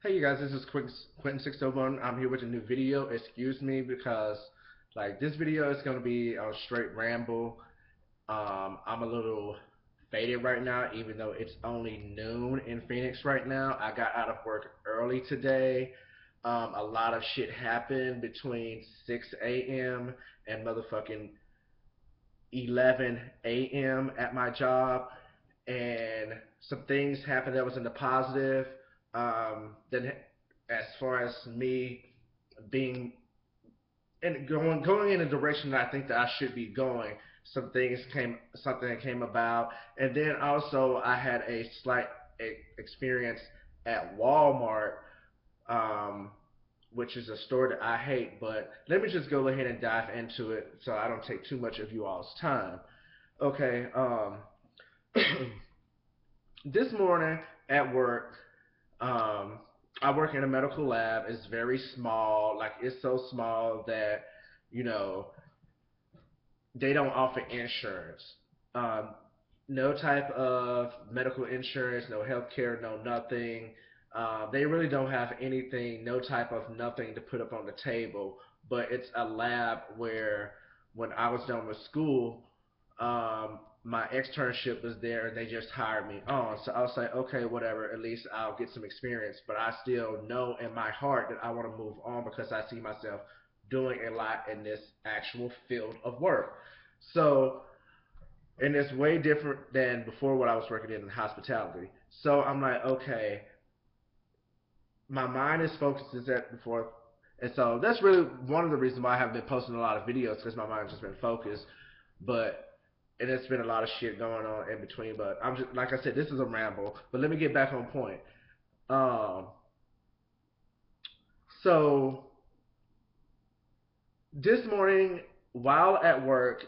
Hey you guys, this is Quentin601. I'm here with a new video. Excuse me because this video is gonna be a straight ramble. I'm a little faded right now, even though it's only noon in Phoenix right now. I got out of work early today. A lot of shit happened between 6 a.m. and motherfucking 11 a.m. at my job, and some things happened that was in the positive. Then, as far as me being and going in the direction that I think that I should be going, something that came about, and then also I had a slight experience at Walmart, um, which is a store that I hate. But let me just go ahead and dive into it so I don't take too much of you all's time. Okay. This morning at work, um, I work in a medical lab. It's very small. Like, it's so small that you know they don't offer insurance. Um, no type of medical insurance, no health care, no nothing. They really don't have anything, no type of nothing to put up on the table. But it's a lab where, when I was done with school, my externship was there and they just hired me on. So I was like, okay, whatever, at least I'll get some experience. But I still know in my heart that I want to move on because I see myself doing a lot in this actual field of work. So, and it's way different than before what I was working in hospitality. So I'm like, okay, my mind is focused as that before, and so that's really one of the reasons why I haven't been posting a lot of videos because my mind's just been focused. But and it's been a lot of shit going on in between. But I'm just like I said, this is a ramble. But let me get back on point. Um, so this morning while at work,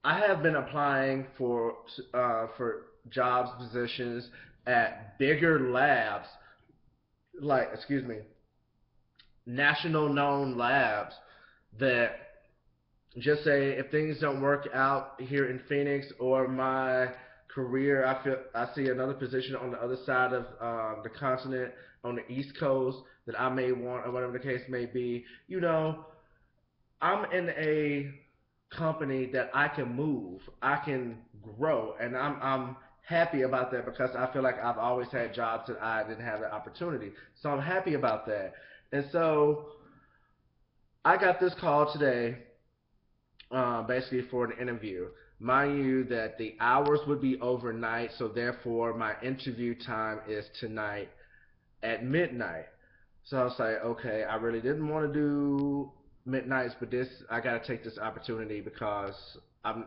I have been applying for jobs positions at bigger labs, like excuse me, national known labs that just say if things don't work out here in Phoenix or my career, I see another position on the other side of the continent on the East Coast that I may want or whatever the case may be. I'm in a company that I can move, I can grow, and I'm happy about that because I feel like I've always had jobs that I didn't have the opportunity. So I'm happy about that. And so I got this call today, basically for an interview. Mind you, that the hours would be overnight, so therefore my interview time is tonight at midnight. So I was like, okay, I really didn't want to do midnights, but this I got to take this opportunity because I'm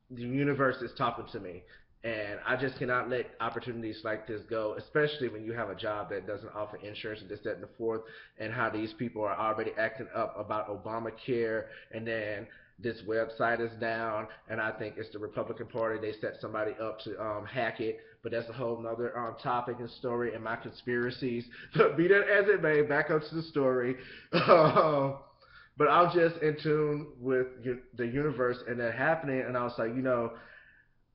the universe is talking to me, and I just cannot let opportunities like this go, especially when you have a job that doesn't offer insurance and this, that, and the fourth, and how these people are already acting up about Obamacare, and then this website is down, and I think it's the Republican Party. They set somebody up to hack it, but that's a whole nother topic and story and my conspiracies. But be that as it may, back up to the story. But I'm just in tune with the universe and that happening, and I was like,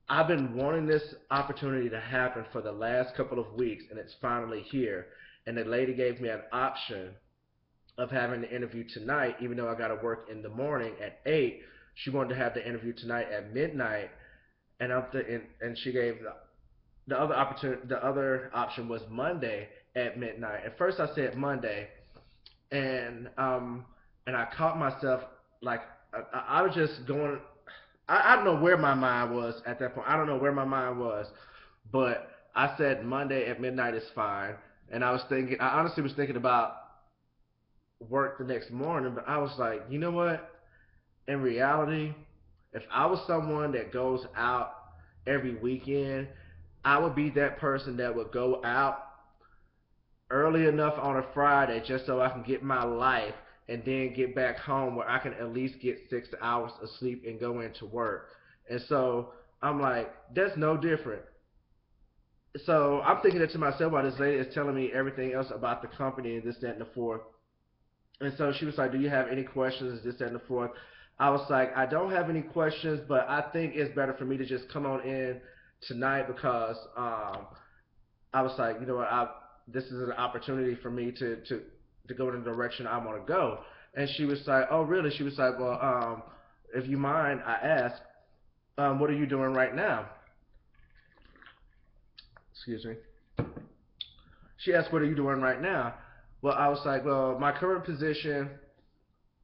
I've been wanting this opportunity to happen for the last couple of weeks, and it's finally here. And the lady gave me an option of having the interview tonight, even though I got to work in the morning at 8. She wanted to have the interview tonight at midnight, and she gave the other opportunity. The other option was Monday at midnight. At first, I said Monday, and I caught myself like I was just going. I don't know where my mind was at that point. I don't know where my mind was, but I said Monday at midnight is fine. And I was thinking, I honestly was thinking about work the next morning, but I was like, you know what? In reality, if I was someone that goes out every weekend, I would be that person that would go out early enough on a Friday just so I can get my life and then get back home where I can at least get 6 hours of sleep and go into work. And so I'm like, that's no different. So I'm thinking that to myself while this lady is telling me everything else about the company and this, that, and the fourth. And so she was like, do you have any questions, this, that, and the fourth? I was like, I don't have any questions, but I think it's better for me to just come on in tonight because I was like, you know what, this is an opportunity for me to go in the direction I want to go. And she was like, oh really? She was like, well, if you mind, I asked, what are you doing right now? Excuse me. She asked, what are you doing right now? Well, I was like, well, my current position,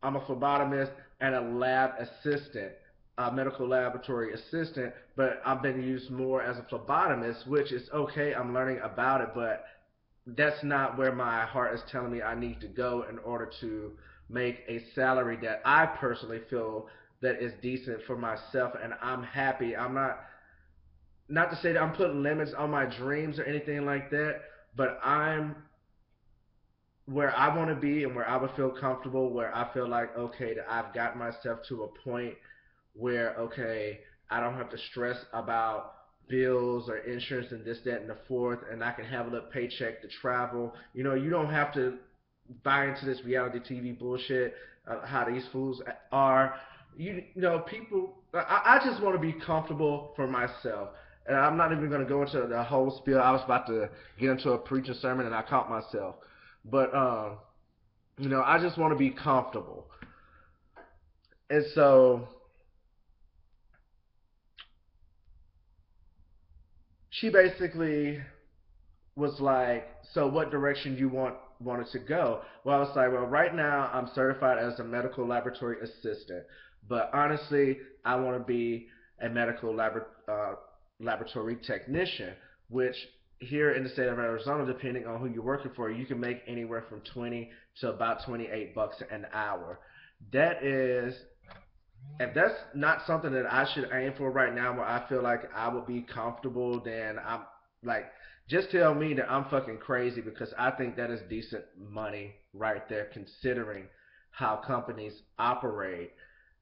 I'm a phlebotomist and a lab assistant, a medical laboratory assistant, but I've been used more as a phlebotomist, which is okay. I'm learning about it, but that's not where my heart is telling me I need to go in order to make a salary that I personally feel that is decent for myself and I'm happy. I'm not to say that I'm putting limits on my dreams or anything like that, but I'm where I want to be and where I would feel comfortable, where I feel like, okay, that I've got myself to a point where, okay, I don't have to stress about bills or insurance and this, that, and the fourth, and I can have a little paycheck to travel. You know, you don't have to buy into this reality TV bullshit, how these fools are. You know, people, I just want to be comfortable for myself. And I'm not even going to go into the whole spiel. I was about to get into a preaching sermon and I caught myself. But you know, I just want to be comfortable. And so she basically was like, "So what direction do you wanted to go?" Well, I was like, "Well, right now I'm certified as a medical laboratory assistant, but honestly, I want to be a laboratory technician, which here in the state of Arizona, depending on who you're working for, you can make anywhere from 20 to about 28 bucks an hour. That is if that's not something that I should aim for right now, where I feel like I would be comfortable, then I'm like, just tell me that I'm fucking crazy because I think that is decent money right there, considering how companies operate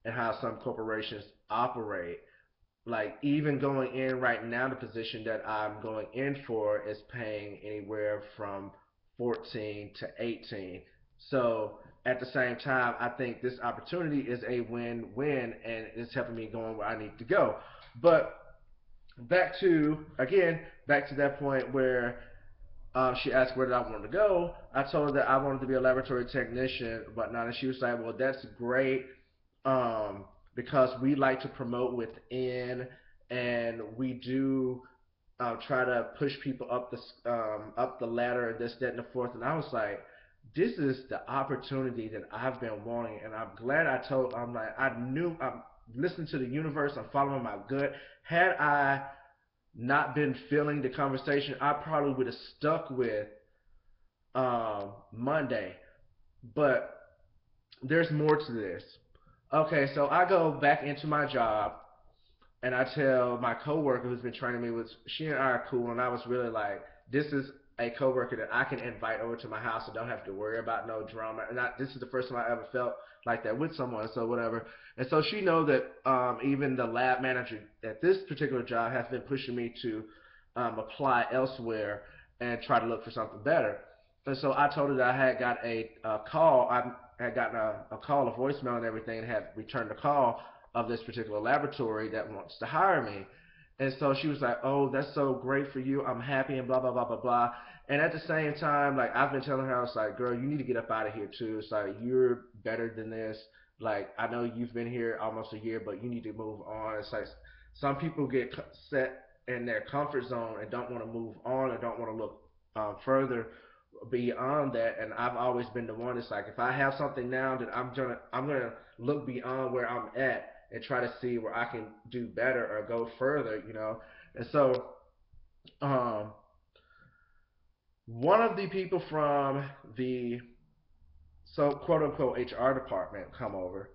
and how some corporations operate. Like even going in right now, the position that I'm going in for is paying anywhere from 14 to 18. So at the same time, I think this opportunity is a win-win, and it's helping me going where I need to go. But back to that point where she asked where did I want to go. I told her that I wanted to be a laboratory technician, whatnot, and she was like, "Well, that's great, um, because we like to promote within, and we do try to push people up the ladder and this, that, and the fourth." And I was like, "This is the opportunity that I've been wanting," and I'm glad I told. I'm like, I knew I'm listening to the universe. I'm following my gut. Had I not been feeling the conversation, I probably would have stuck with Monday. But there's more to this. Okay, so I go back into my job and I tell my coworker who's been training me, was she and I are cool, and I was really like, this is a coworker that I can invite over to my house and don't have to worry about no drama. And this is the first time I ever felt like that with someone, so whatever. And so she know that even the lab manager at this particular job has been pushing me to apply elsewhere and try to look for something better. And so I told her that I had got a call. I had gotten a call, a voicemail, and everything, and had returned the call of this particular laboratory that wants to hire me. And so she was like, "Oh, that's so great for you. I'm happy," and blah blah blah blah blah. And at the same time, like I've been telling her, I was like, "Girl, you need to get up out of here too. It's like you're better than this. Like I know you've been here almost a year, but you need to move on." It's like some people get set in their comfort zone and don't want to move on and don't want to look further beyond that. And I've always been the one. It's like if I have something now, that I'm gonna look beyond where I'm at and try to see where I can do better or go further, you know. And so, um, one of the people from the so quote unquote HR department come over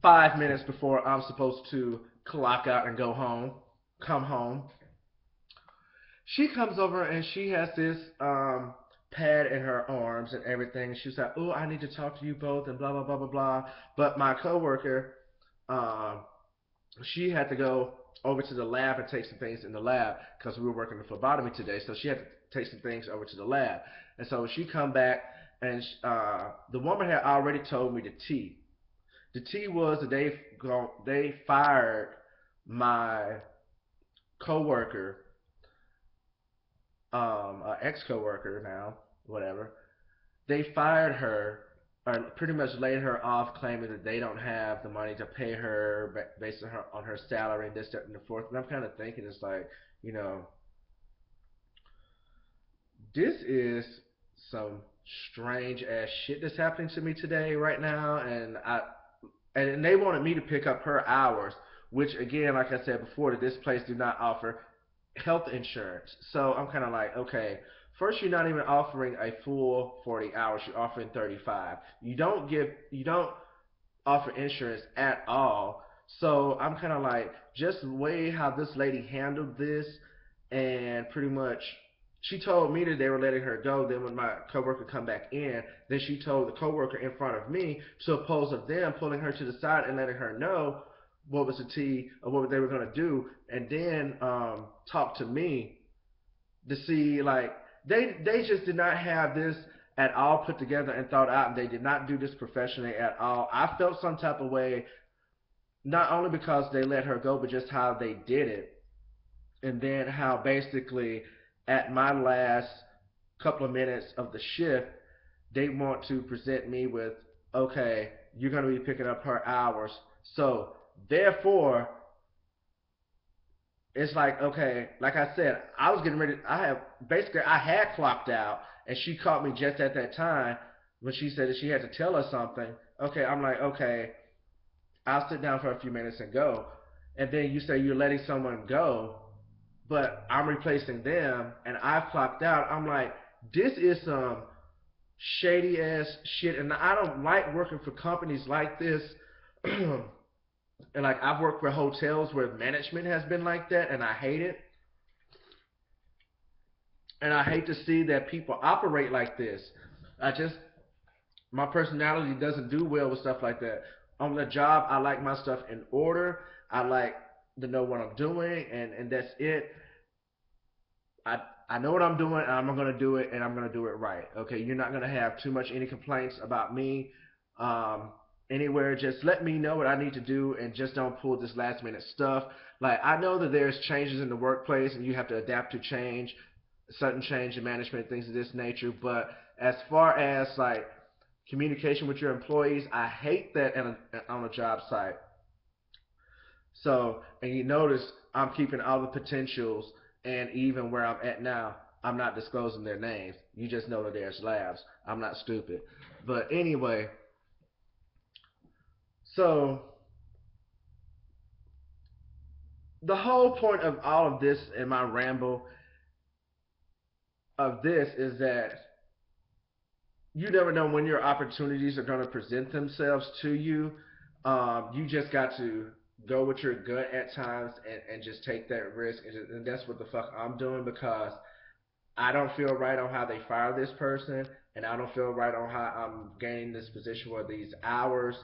5 minutes before I'm supposed to clock out and go home, come home. She comes over and she has this pad in her arms and everything. She's like, "Oh, I need to talk to you both," and blah blah blah blah blah. But my coworker, um, she had to go over to the lab and take some things in the lab because we were working the phlebotomy today. So she had to take some things over to the lab. And so she come back and the woman had already told me the tea. The tea was that they fired my coworker ex coworker now, whatever. They fired her or pretty much laid her off, claiming that they don't have the money to pay her based on her salary and this, that, and the fourth. And I'm kind of thinking, it's like, you know, this is some strange ass shit that's happening to me today, right now, and they wanted me to pick up her hours, which again, like I said before, that this place do not offer health insurance. So I'm kind of like, okay, first you're not even offering a full 40 hours, you're offering 35. You don't offer insurance at all. So I'm kind of like, just the way how this lady handled this, and pretty much she told me that they were letting her go. Then when my coworker come back in, then she told the coworker in front of me, to oppose of them pulling her to the side and letting her know what was the tea of what they were going to do, and then talk to me to see, like, they just did not have this at all put together and thought out, and they did not do this professionally at all. I felt some type of way, not only because they let her go, but just how they did it, and then how basically at my last couple of minutes of the shift, they want to present me with, okay, you're going to be picking up her hours, so therefore it's like, okay, like I said, I was getting ready. I had clocked out, and she caught me just at that time when she said that she had to tell us something. Okay, I'm like, okay, I'll sit down for a few minutes and go. And then you say you're letting someone go, but I'm replacing them, and I've clocked out. I'm like, this is some shady ass shit, and I don't like working for companies like this. And like, I've worked for hotels where management has been like that, and I hate it. And I hate to see that people operate like this. I just My personality doesn't do well with stuff like that. On the job, I like my stuff in order. I like to know what I'm doing, and that's it. I I know what I'm doing, and I'm gonna do it, and I'm gonna do it right. Okay, you're not gonna have too much any complaints about me. Um, Anywhere, just let me know what I need to do, and just don't pull this last minute stuff. Like, I know that there's changes in the workplace, and you have to adapt to change, sudden change in management, things of this nature. But as far as like communication with your employees, I hate that on a job site. So, and you notice I'm keeping all the potentials, and even where I'm at now, I'm not disclosing their names. You just know that there's labs. I'm not stupid. But anyway, so the whole point of all of this in my ramble of this is that you never know when your opportunities are going to present themselves to you. You just got to go with your gut at times, and just take that risk. And that's what the fuck I'm doing, because I don't feel right on how they fire this person, and I don't feel right on how I'm gaining this position for these hours.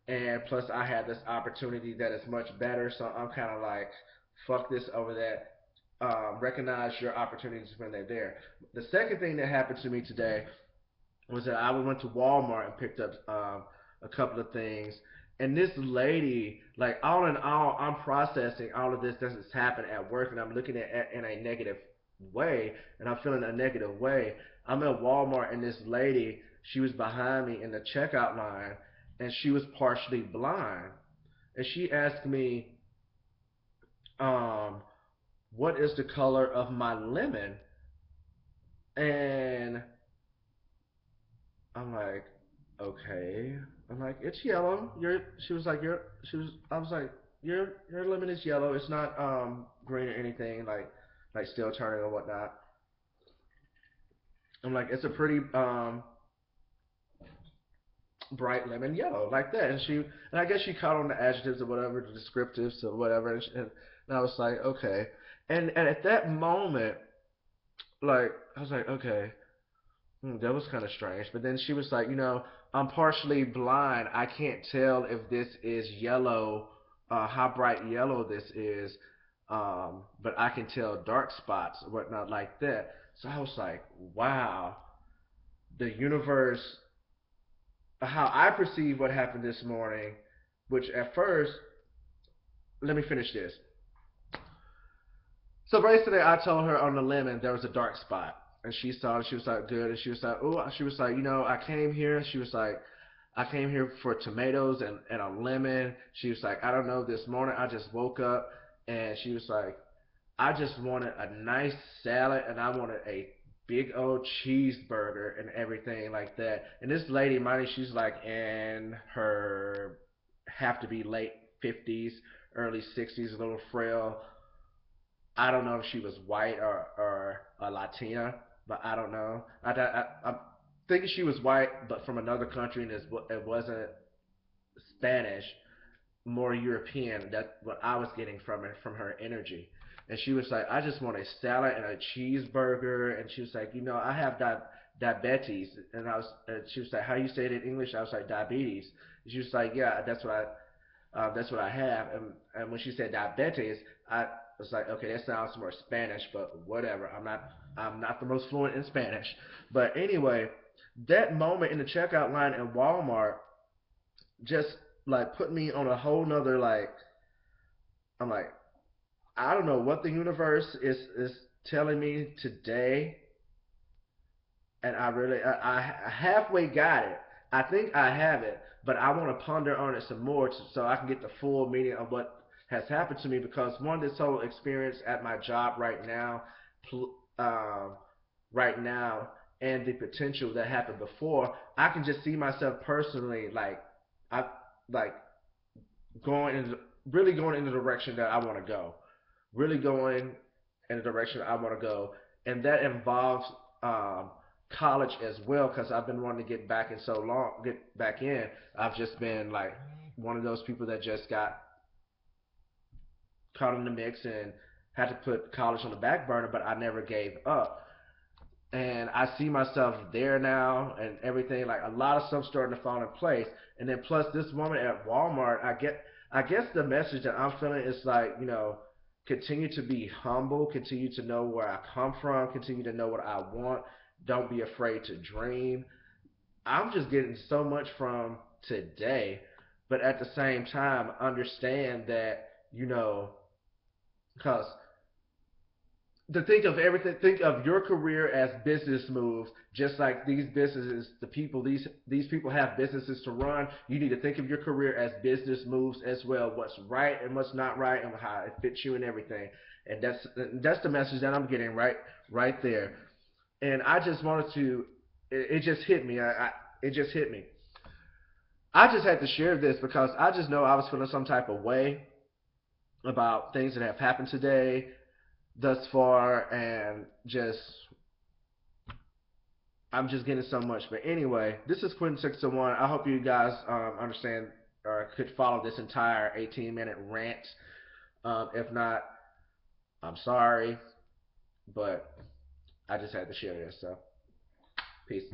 And plus, I had this opportunity that is much better, so I'm kind of like, fuck this over that. Recognize your opportunities when they're there. The second thing that happened to me today was that I went to Walmart and picked up a couple of things. And this lady, like, all in all, I'm processing all of this that's happened at work, and I'm looking at it in a negative way, and I'm feeling a negative way. I'm at Walmart, and this lady, she was behind me in the checkout line, and she was partially blind. And she asked me, um, what is the color of my lemon? And I'm like, okay. I'm like, it's yellow. She was like, I was like, your lemon is yellow. It's not green or anything, like still turning or whatnot. I'm like, it's a pretty bright lemon yellow, like that. And I guess she caught on the adjectives or whatever, the descriptives or whatever. And I was like, okay. And at that moment, like, I was like, okay, that was kind of strange. But then she was like, I'm partially blind. I can't tell if this is yellow, how bright yellow this is, but I can tell dark spots or whatnot, like that. So I was like, wow, the universe, how I perceive what happened this morning, which at first, let me finish this. So basically, I told her on the lemon there was a dark spot, and she saw it. She was like, good, and she was like, oh, she was like, I came here. She was like, I came here for tomatoes and a lemon. She was like, I don't know. This morning I just woke up, and she was like, I just wanted a nice salad, and I wanted a big old cheeseburger and everything like that. And this lady, mind you, she's like in her have to be late 50s, early 60s, a little frail. I don't know if she was white or a Latina, but I don't know. I'm thinking she was white, but from another country, and it wasn't Spanish, more European. That's what I was getting from her energy. And she was like, I just want a salad and a cheeseburger. And she was like, I have diabetes. And she was like, how you say it in English? I was like, diabetes. And she was like, yeah, that's what I have. And when she said diabetes, I was like, okay, that sounds more Spanish, but whatever. I'm not the most fluent in Spanish. But anyway, that moment in the checkout line in Walmart just like put me on a whole nother like I'm like, I don't know what the universe is telling me today, and I halfway got it. I think I have it, but I want to ponder on it some more so I can get the full meaning of what has happened to me. Because one, this whole experience at my job um, right now, and the potential that happened before, I can just see myself personally I like going in really going in the direction that I want to go, really going in the direction I want to go, and that involves um, college as well because I've been wanting to get back in. I've just been like one of those people that just got caught in the mix and had to put college on the back burner, but I never gave up. And I see myself there now and everything. Like a lot of stuff starting to fall in place. And then plus this moment at Walmart, I guess the message that I'm feeling is like, continue to be humble, continue to know where I come from, continue to know what I want. Don't be afraid to dream. I'm just getting so much from today, but at the same time, understand that, because to think of everything, think of your career as business moves, just like these businesses, these people have businesses to run. You need to think of your career as business moves as well. What's right and what's not right, and how it fits you and everything. And that's the message that I'm getting right there. And I just wanted to, it just hit me. It just hit me. I just had to share this because I just know I was feeling some type of way about things that have happened today thus far, and just I'm just getting so much. But anyway, this is Quentin 601. I hope you guys understand or could follow this entire 18-minute rant. If not, I'm sorry, but I just had to share this. So, peace.